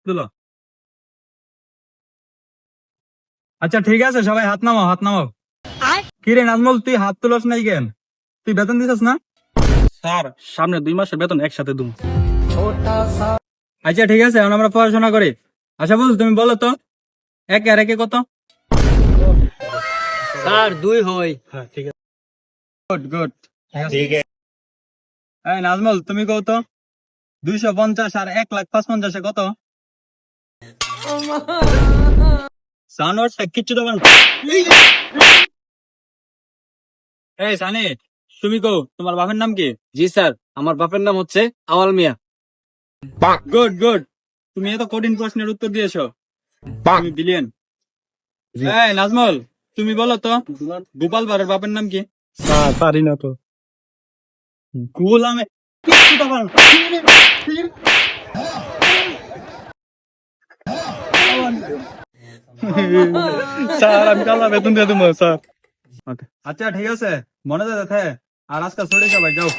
তুলো। আচ্ছা ঠিক আছে, সবাই হাত নামাও, হাত নামাও। কি রে নাজমুল, তুই হাত তুলস নাই কেন? তুই বেতন দিছস না? স্যার, সামনে 2 মাসের বেতন একসাথে দুম। আচ্ছা ঠিক আছে, এখন আমরা পড়াশোনা করি। আচ্ছা বল, তুমি বলো তো, এক আর একে কত? স্যার 2 হয়। হ্যাঁ ঠিক আছে। Good good. এই নাজমুল, তুমি কও তো, 250 আর 1,55,000 কত? সানোয়ার কিচ্ছু তো পারো না। এই সানি, তুমি কও, তোমার বাপের নাম কি? জি স্যার, আমার বাপের নাম হচ্ছে আওয়াল মিয়া। গুড গুড, তুমি এত কঠিন প্রশ্নের উত্তর দিয়েছো, তুমি বিলিয়ন। এই নাজমুল, তুমি বলো তো, গোপাল ভাড়ের বাপের নাম কি? স্যার পারি না তো। গোলামে কিচ্ছু তো পারো না। স্যার আমি কাল বেতন দিয়ে দেবো স্যার। আচ্ছা ঠিক আছে, মনে থাকে, আর আজকাল ছড়ে যাবাই যাও।